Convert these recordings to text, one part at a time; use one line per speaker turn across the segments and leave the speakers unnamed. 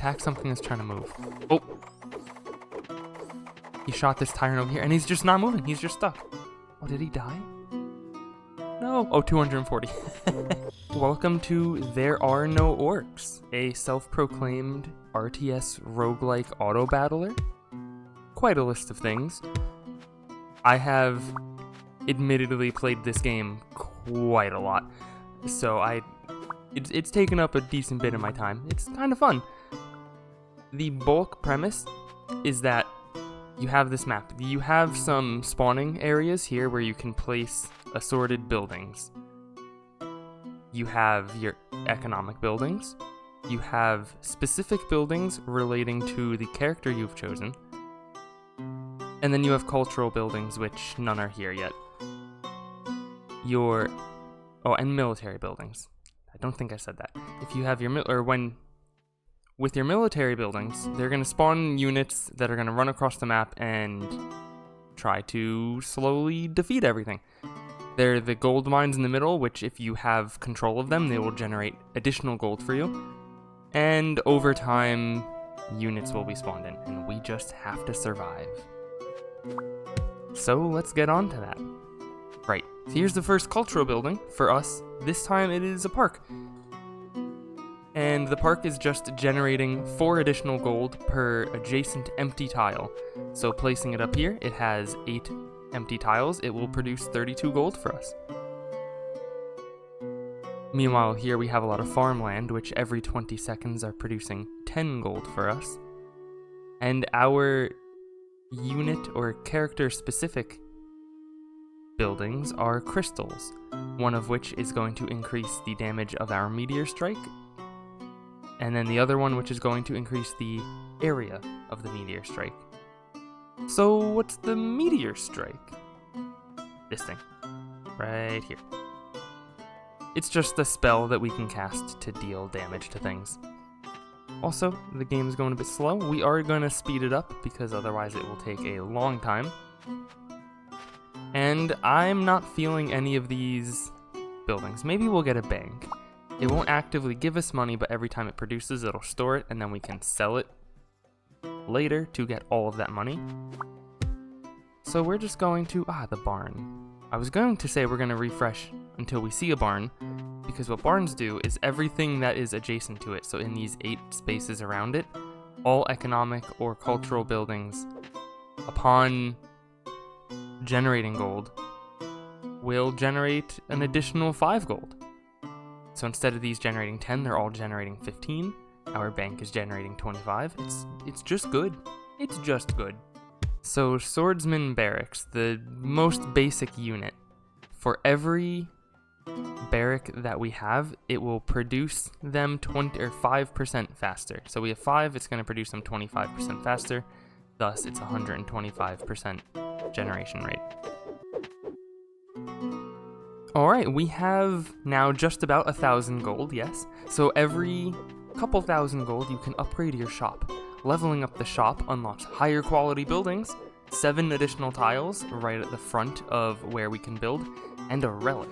attack something that's trying to move. Oh! He shot this tyrant over here, and he's just not moving. He's just stuck. Oh, did he die? No. Oh, 240. Welcome to There Are No Orcs, a self-proclaimed RTS roguelike auto-battler. Quite a list of things. I have admittedly played this game quite a lot, so it's taken up a decent bit of my time. It's kind of fun. The bulk premise is that you have this map. You have some spawning areas here where you can place assorted buildings. You have your economic buildings. You have specific buildings relating to the character you've chosen. And then you have cultural buildings, which none are here yet. And military buildings. I don't think I said that. If you have with your military buildings, they're going to spawn units that are going to run across the map and try to slowly defeat everything. They're the gold mines in the middle, which if you have control of them, they will generate additional gold for you. And over time, units will be spawned in, and we just have to survive. So let's get on to that. Right, so here's the first cultural building for us. This time it is a park. And the park is just generating 4 additional gold per adjacent empty tile. So placing it up here, it has 8 empty tiles. It will produce 32 gold for us. Meanwhile, here we have a lot of farmland, which every 20 seconds are producing 10 gold for us. And our unit or character-specific buildings are crystals, one of which is going to increase the damage of our meteor strike, and then the other one which is going to increase the area of the meteor strike. So what's the meteor strike? This thing, right here. It's just a spell that we can cast to deal damage to things. Also, the game is going a bit slow. We are going to speed it up because otherwise it will take a long time. And I'm not feeling any of these buildings. Maybe we'll get a bank. It won't actively give us money, but every time it produces, it'll store it, and then we can sell it later to get all of that money. So we're just going to... the barn. I was going to say we're going to refresh until we see a barn, because what barns do is everything that is adjacent to it, so in these 8 spaces around it, all economic or cultural buildings, upon generating gold, will generate an additional 5 gold. So instead of these generating 10, they're all generating 15. Our bank is generating 25. It's just good. It's just good. So Swordsman Barracks, the most basic unit. For every barrack that we have, it will produce them 5% faster. So we have 5, it's going to produce them 25% faster. Thus, it's 125% generation rate. Alright, we have now just about 1,000 gold, yes. So every couple thousand gold, you can upgrade your shop. Leveling up the shop unlocks higher quality buildings, 7 additional tiles right at the front of where we can build, and a relic,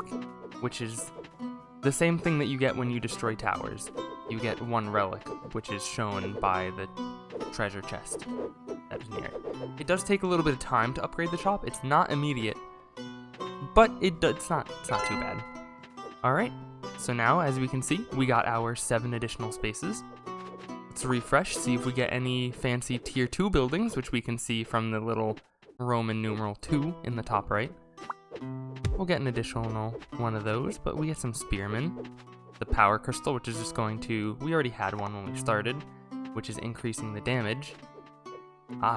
which is the same thing that you get when you destroy towers. You get 1 relic, which is shown by the treasure chest that is near it. It does take a little bit of time to upgrade the shop. It's not immediate, but it's not too bad. Alright, so now as we can see, we got our 7 additional spaces. Let's refresh, see if we get any fancy tier 2 buildings, which we can see from the little Roman numeral 2 in the top right. We'll get an additional one of those, but we get some spearmen. The power crystal, which is just going to... We already had one when we started, which is increasing the damage.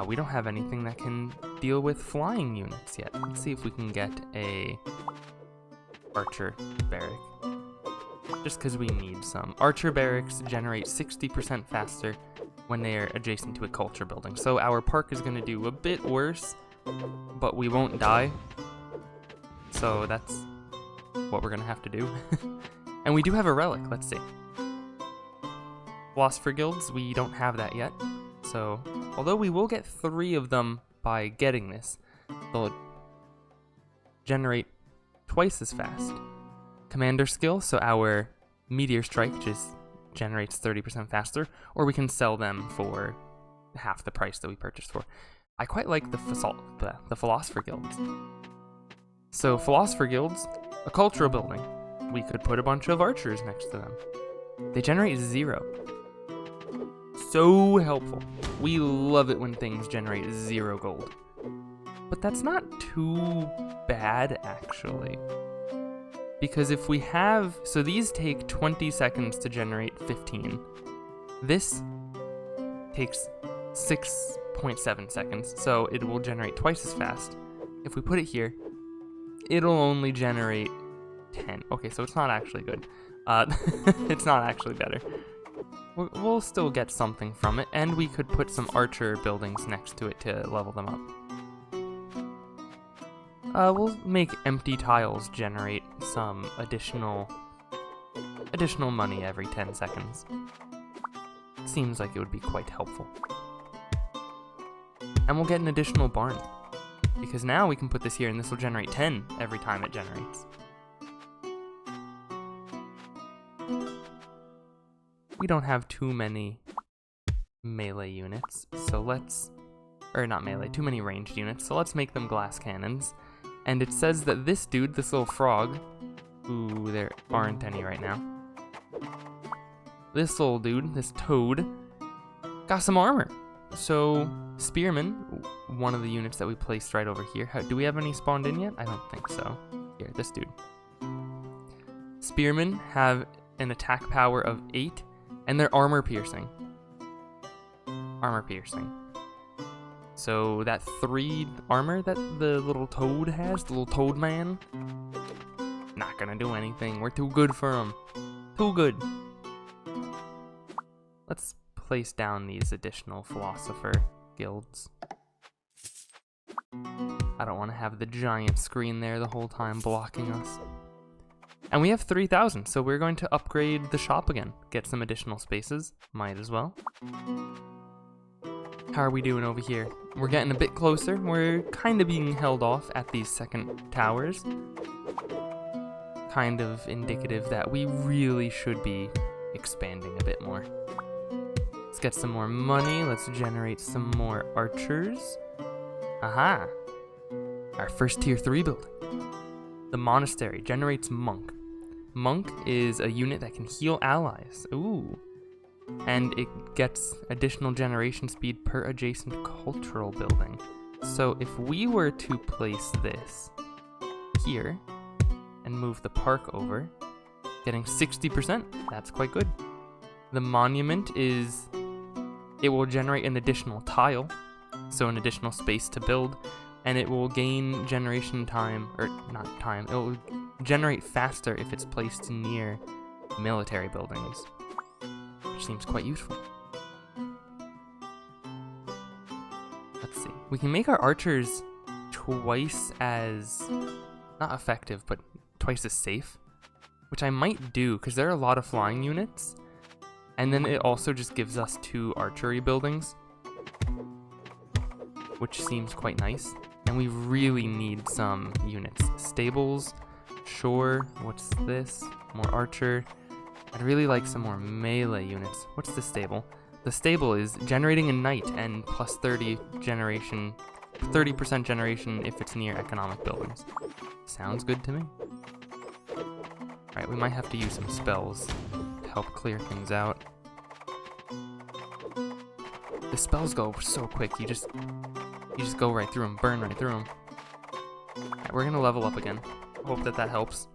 We don't have anything that can deal with flying units yet. Let's see if we can get a archer barrack. Just because we need some. Archer barracks generate 60% faster when they are adjacent to a culture building. So our park is going to do a bit worse, but we won't die. So that's what we're going to have to do. And we do have a relic, let's see. Philosopher guilds, we don't have that yet. So, although we will get 3 of them by getting this, they'll generate twice as fast. Commander skill, so our meteor strike just generates 30% faster, or we can sell them for half the price that we purchased for. I quite like the Philosopher Guilds. So Philosopher Guilds, a cultural building. We could put a bunch of archers next to them. They generate 0. So helpful. We love it when things generate 0 gold. But that's not too bad, actually. Because if we have... So these take 20 seconds to generate 15. This takes 6.7 seconds, so it will generate twice as fast. If we put it here, it'll only generate 10. Okay, so it's not actually good. It's not actually better. We'll still get something from it, and we could put some archer buildings next to it to level them up. We'll make empty tiles generate some additional money every 10 seconds. Seems like it would be quite helpful. And we'll get an additional barn, because now we can put this here and this will generate 10 every time it generates. We don't have too many melee units, so too many ranged units, so let's make them glass cannons. And it says that this dude, this little frog, ooh, there aren't any right now. This little dude, this toad, got some armor. So, Spearman, one of the units that we placed right over here. Do we have any spawned in yet? I don't think so. Here, this dude. Spearmen have an attack power of 8, and they're armor piercing. Armor piercing. So that 3 armor that the little toad has, the little toad man, not gonna do anything. We're too good for him. Too good. Let's place down these additional philosopher guilds. I don't want to have the giant screen there the whole time blocking us. And we have 3,000, so we're going to upgrade the shop again. Get some additional spaces. Might as well. How are we doing over here? We're getting a bit closer. We're kind of being held off at these second towers. Kind of indicative that we really should be expanding a bit more. Let's get some more money. Let's generate some more archers. Aha! Our first tier 3 building. The monastery generates monk. Monk is a unit that can heal allies. Ooh. And it gets additional generation speed per adjacent cultural building. So if we were to place this here and move the park over, getting 60%, that's quite good. The monument it will generate an additional tile, so an additional space to build, and it will gain generation time, or not time, it will generate faster if it's placed near military buildings, which seems quite useful. Let's see. We can make our archers twice as, not effective, but twice as safe, which I might do, because there are a lot of flying units, and then it also just gives us 2 archery buildings, which seems quite nice. And we really need some units. Stables, sure, what's this? More archer. I'd really like some more melee units. What's the stable? The stable is generating a knight and plus 30% generation if it's near economic buildings. Sounds good to me. Alright, we might have to use some spells to help clear things out. The spells go so quick, you just go right through them, burn right through them. Alright, we're gonna level up again. Hope that helps.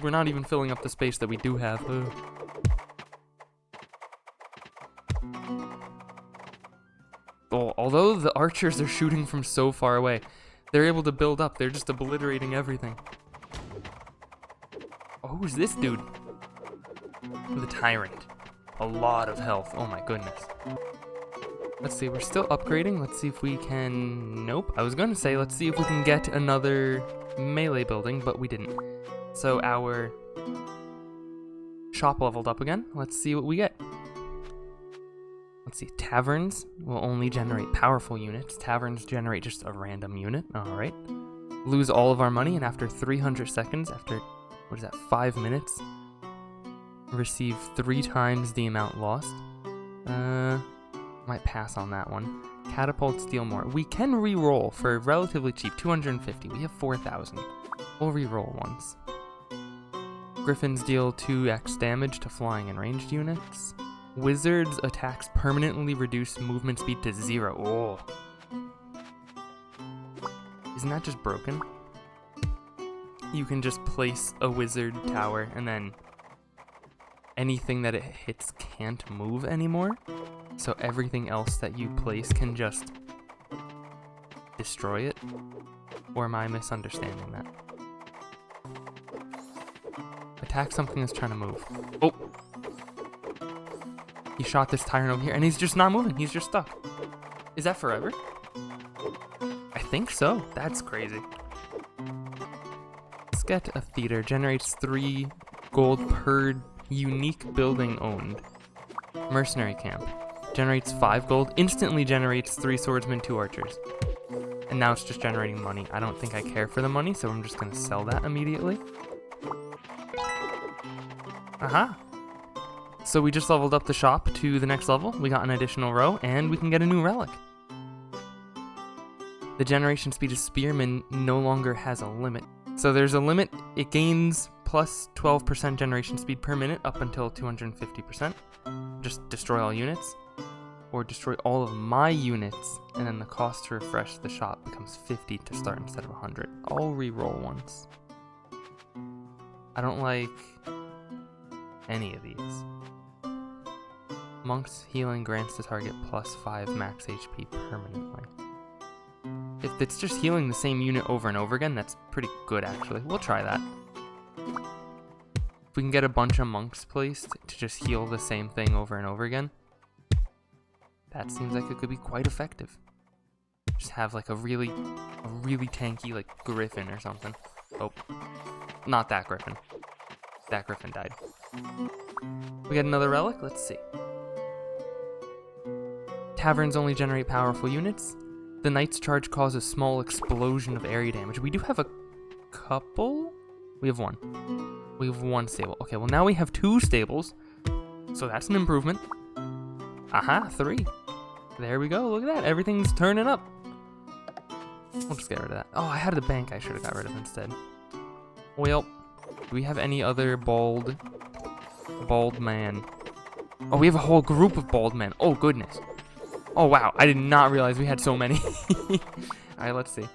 We're not even filling up the space that we do have. Ugh. Oh, although the archers are shooting from so far away, they're able to build up. They're just obliterating everything. Oh, who's this dude? The tyrant. A lot of health. Oh my goodness. Let's see, we're still upgrading. Let's see if we can... Nope. I was going to say, let's see if we can get another melee building, but we didn't. So our shop leveled up again. Let's see what we get. Let's see, taverns will only generate powerful units. Taverns generate just a random unit. Alright. Lose all of our money, and after 300 seconds, after, what is that, 5 minutes, receive 3 times the amount lost. Might pass on that one. Catapults deal more. We can re-roll for relatively cheap, 250. We have 4,000. We'll re-roll once. Griffins deal 2x damage to flying and ranged units. Wizards' attacks permanently reduce movement speed to 0. Oh. Isn't that just broken? You can just place a wizard tower and then anything that it hits can't move anymore. So everything else that you place can just destroy it? Or am I misunderstanding that? Attack something that's trying to move. Oh! He shot this tyrant over here and he's just not moving. He's just stuck. Is that forever? I think so. That's crazy. Let's get a theater. Generates 3 gold per unique building owned. Mercenary camp. Generates 5 gold. Instantly generates 3 swordsmen, 2 archers. And now it's just generating money. I don't think I care for the money, so I'm just going to sell that immediately. Aha! So we just leveled up the shop to the next level. We got an additional row, and we can get a new relic. The generation speed of Spearman no longer has a limit. So there's a limit. It gains plus 12% generation speed per minute up until 250%. Just destroy all units. Or destroy all of my units, and then the cost to refresh the shop becomes 50 to start instead of 100. I'll re-roll once. I don't like any of these. Monk's healing grants the target plus 5 max HP permanently. If it's just healing the same unit over and over again, that's pretty good actually. We'll try that. If we can get a bunch of monks placed to just heal the same thing over and over again, that seems like it could be quite effective. Just have like a really tanky like griffin or something. Oh, not that griffin. That griffin died. We got another relic, let's see. Taverns only generate powerful units. The Knight's Charge causes a small explosion of area damage. We do have a couple? We have 1. We have 1 stable. Okay, well now we have 2 stables. So that's an improvement. Aha, 3. There we go, look at that. Everything's turning up. We'll just get rid of that. Oh, I had the bank I should have got rid of instead. Well, do we have any other bald man? Oh, we have a whole group of bald men. Oh, goodness. Oh, wow. I did not realize we had so many. Alright, let's see.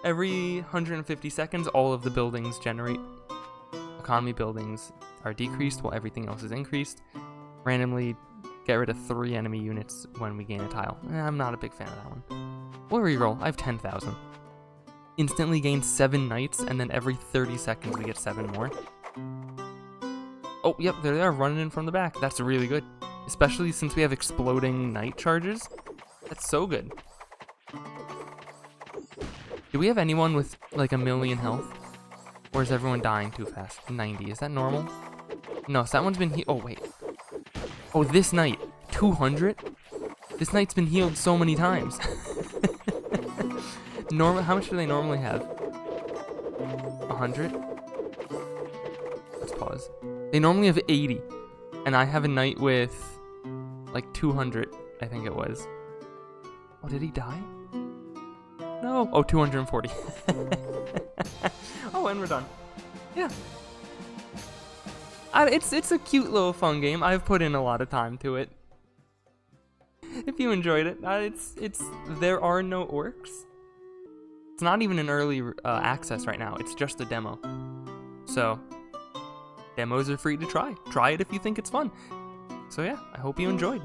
Every 150 seconds, all of the buildings generate. Economy buildings are decreased while everything else is increased. Randomly get rid of 3 enemy units when we gain a tile. I'm not a big fan of that one. We'll reroll. I have 10,000. Instantly gain 7 knights, and then every 30 seconds we get 7 more. Oh, yep, there they are, running in from the back. That's really good. Especially since we have exploding knight charges. That's so good. Do we have anyone with like 1,000,000 health? Or is everyone dying too fast? 90, is that normal? No, so that one's been oh wait. Oh, this knight, 200? This knight's been healed so many times. How much do they normally have? 100? Let's pause. They normally have 80. And I have a knight with like 200, I think it was. Oh, did he die? No. Oh, 240. Oh, and we're done. Yeah. It's a cute little fun game. I've put in a lot of time to it. If you enjoyed it, it's There Are No Orcs. It's not even an early access right now. It's just a demo. So, demos are free to try. Try it if you think it's fun. So yeah, I hope you enjoyed.